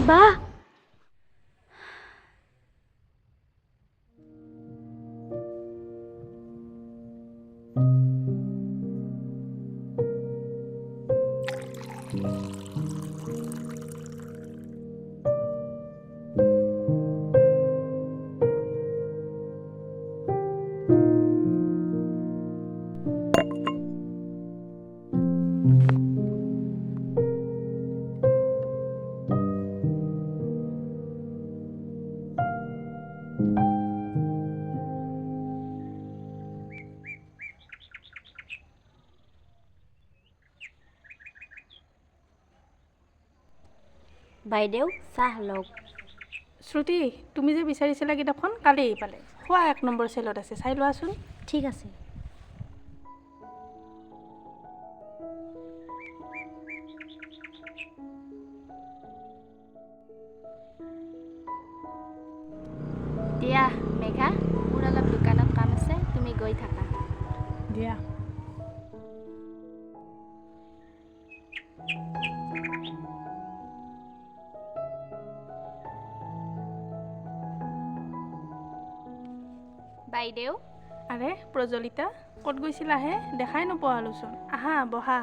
বাহ বাইদেউ চাহ লওক শ্ৰুতি তুমি যে বিচাৰিছিলা কিতাপখন কালি আহি পালে খোৱা 1 নম্বৰ চেলত আছে চাই লোৱাচোন ঠিক আছে দিয়া মেঘা মোৰ অলপ দোকানত কাম আছে তুমি গৈ থাকা দিয়া বাইদেউ আৰে প্ৰজ্বলিতা ক'ত গৈছিলা হে দেখাই নোপোৱা হ'লোচোন আহা বহা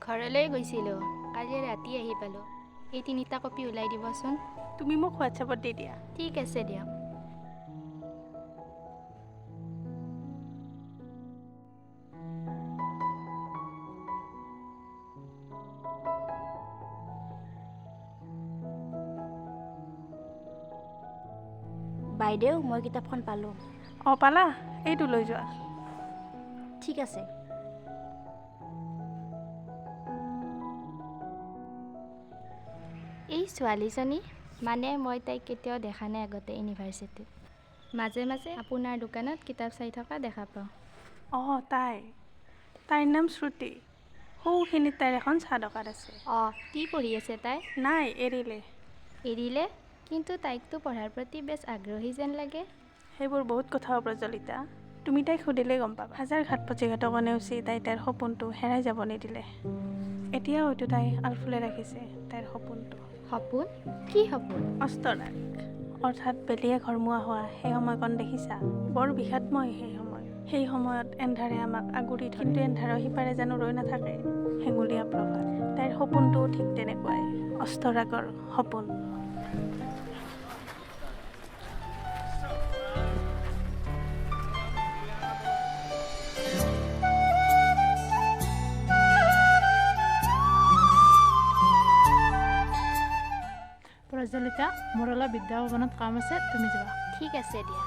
ঘৰলৈ গৈছিলোঁ কালি ৰাতি আহি পালোঁ এই 3টা কপি ওলাই দিবচোন তুমি মোক হোৱাটছএপত দি দিয়া ঠিক আছে দিয়ক বাইদেউ মই কিতাপখন পালোঁ অঁ পালা এইটো লৈ যোৱা ঠিক আছে এই ছোৱালীজনী মানে মই তাইক কেতিয়াও দেখা নাই আগতে ইউনিভাৰ্চিটিত মাজে মাজে আপোনাৰ দোকানত কিতাপ চাই থকা দেখা পাওঁ অঁ তাইৰ নাম শ্ৰুতি সৌখিনিত তাইৰ এখন চাহ দোকান আছে অঁ কি পঢ়ি আছে তাই নাই এৰিলে এৰিলে কিন্তু তাইকতো পঢ়াৰ প্ৰতি বেছ আগ্ৰহী যেন লাগে সেইবোৰ বহুত কথা প্ৰজ্বলিতা তুমি তাইক সুধিলে গম পাবা হাজাৰ ঘাট প্ৰতিঘাতক নেওচি তাইৰ সপোনটো হেৰাই যাব নিদিলে এতিয়া হয়তো তাই আলফুলে ৰাখিছে তাইৰ সপোনটো সপোন কি সপোন অস্তৰাগ অৰ্থাৎ বেলিয়ে ঘৰমুৱা হোৱা সেই সময়কণ দেখিছা বৰ বিষাদময় সেই সময়ত এন্ধাৰে আমাক আগুৰি ধৰে কিন্তু এন্ধাৰৰ সিপাৰে জানো ৰৈ নাথাকে হেঙুলীয়া প্ৰভাত তাইৰ সপোনটোও ঠিক তেনেকুৱাই অস্তৰাগৰ সপোন প্ৰজ্বলিতা মোৰ অলপ বিদ্যাভৱনত কাম আছে তুমি যোৱা ঠিক আছে দিয়া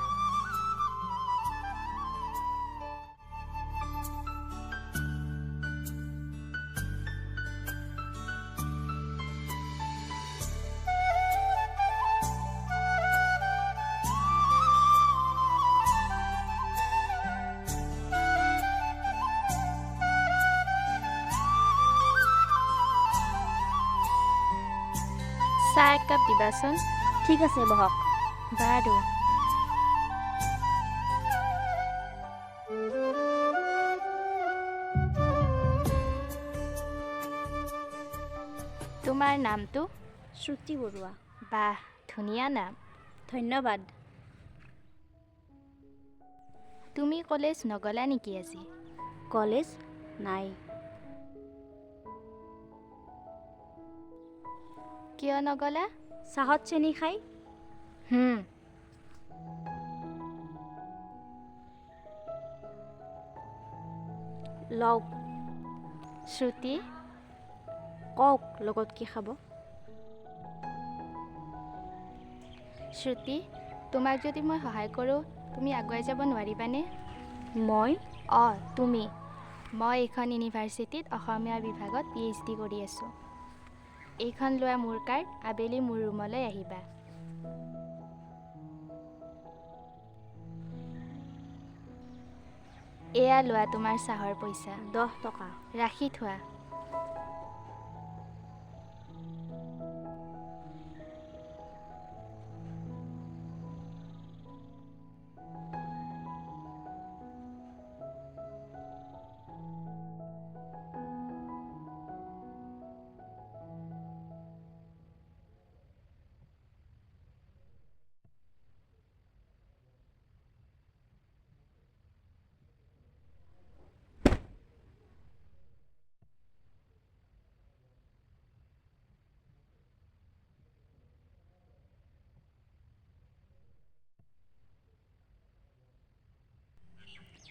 চাহ এক কাপ দিবাচোন ঠিক আছে বহক বাৰু তোমাৰ নামটো শ্ৰুতি বৰুৱা বাহ ধুনীয়া নাম ধন্যবাদ তুমি কলেজ নগলা নেকি আজি কলেজ নাই কিয় নগলা চাহত চেনি খাই লওক শ্ৰুতি কওক লগত কি খাব শ্ৰুতি তোমাক যদি মই সহায় কৰোঁ তুমি আগুৱাই যাব নোৱাৰিবানে মই অঁ তুমি মই এইখন ইউনিভাৰ্চিটিত অসমীয়া বিভাগত PhD কৰি আছোঁ এইখন লোৱা মোৰ কাৰ্ড আবেলি মোৰ ৰুমলৈ আহিবা এয়া লোৱা তোমাৰ চাহৰ পইচা 10 টকা ৰাখি থোৱা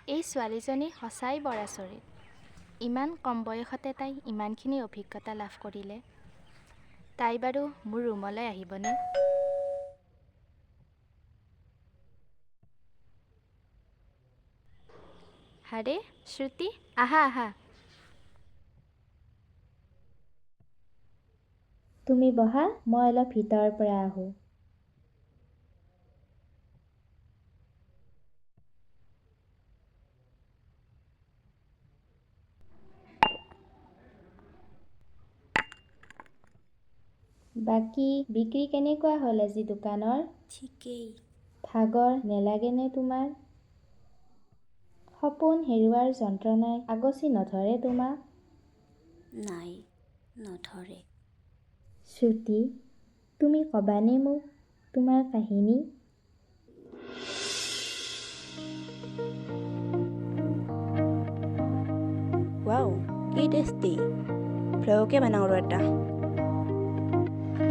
এই ছোৱালীজনী সঁচাই বৰ আচৰিত। ইমান কম বয়সতে তাই ইমানখিনি অভিজ্ঞতা লাভ কৰিলে। তাই বাৰু মোৰ ৰুমলৈ আহিবনে? হাৰে শ্ৰুতি, আহা আহা। তুমি বহা, মই অলপ ভিতৰৰ পৰা আহোঁ। বাকী বিক্ৰী কেনেকুৱা হ'ল আজি দোকানৰ? ঠিকেই। ভাগৰ নেলাগেনে তোমাৰ? সপোন হেৰুৱাৰ যন্ত্ৰণাই আগচি নধৰে তোমাক? নাই, নধৰে। শ্ৰুতি, তুমি ক'বানে মোক তোমাৰ কাহিনী? ৱাও, কি টেষ্টি। ভ্লগকে বনাওঁ আৰু এটা।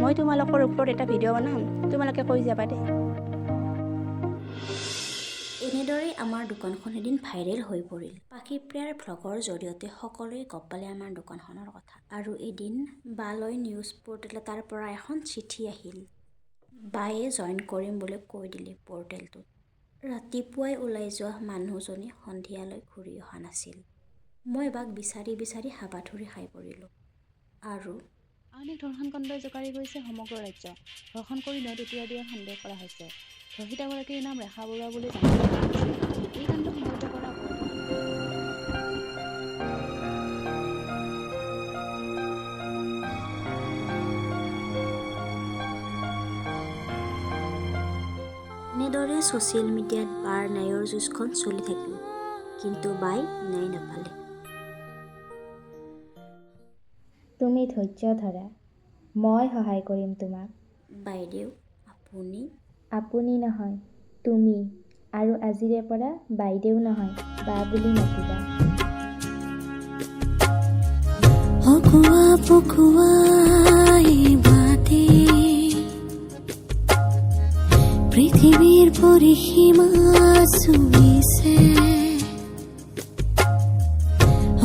মই তোমালোকৰ ওপৰত এটা ভিডিঅ' বনাম, তোমালোকে কৈ যাবা দে। এনেদৰে আমাৰ দোকানখন এদিন ভাইৰেল হৈ পৰিল। পাখি প্ৰিয়াৰ ভ্লগৰ জৰিয়তে সকলোৱে গম পালে আমাৰ দোকানখনৰ কথা। আৰু এদিন বালৈ নিউজ পৰ্টেল এটাৰ পৰা এখন চিঠি আহিল। বায়ে জইন কৰিম বুলি কৈ দিলে পৰ্টেলটোত। ৰাতিপুৱাই ওলাই যোৱা মানুহজনী সন্ধিয়ালৈ ঘূৰি অহা নাছিল। মই বাক বিচাৰি বিচাৰি হাবাথুৰি খাই পৰিলোঁ। আৰু আন এক ধৰ্ষণ কাণ্ডই জোকাৰি গৈছে সমগ্ৰ ৰাজ্য। ধৰ্ষণ কৰি নৈত উটুৱাই দিয়াৰ সন্দেহ কৰা হৈছে। ধৰ্ষিতাগৰাকীৰ নাম ৰেখা বৰুৱা বুলি জানিব পৰা গৈছে। এই কাণ্ড সংঘটিত কৰা এনেদৰে ছ'চিয়েল মিডিয়াত বাৰ ন্যায়ৰ যুঁজখন চলি থাকিল। কিন্তু বাই ন্যায় নাপালে। তুমি ধৈৰ্য ধৰা, মই সহায় কৰিম তোমাক। বাইদেউ, আপুনি আপুনি নহয়, তুমি। আৰু আজিৰে পৰা বাইদেউ নহয়, বা বুলি মাতিবা। অকুয়া পকুয়াই বাদে পৃথিৱীৰ পৰিসীমা চুইছে।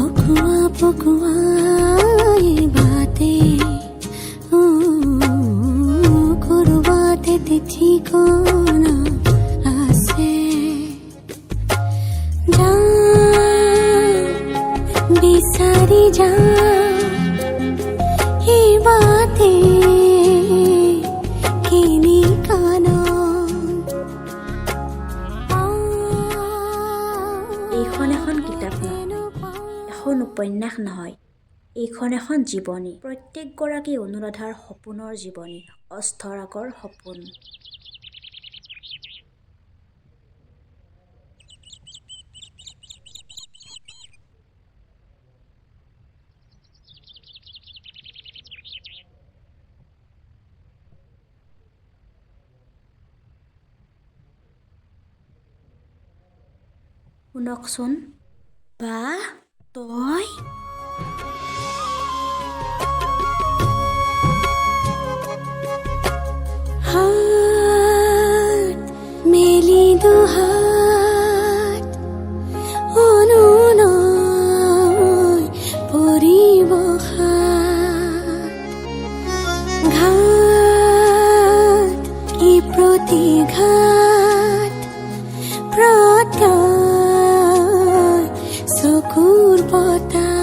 অকুয়া পকুয়াই বাদে কৰবাতে ঠিকনা আছে। যা বিচাৰি যা এই বাটে কিনি কানা। এইখন এখন কিতাপ নহয়, এখন উপন্যাস নহয়, এইখন এখন জীৱনী। প্ৰত্যেকগৰাকী অনুৰাধাৰ সপোনৰ জীৱনী, অস্থৰাগৰ সপোন। শুনকচোন, বা তই হাত মেলি দুহাত অনুনয় পৰিব ঘাট কি প্ৰতিঘাত প্ৰত্যয় চকুৰ বতাহ।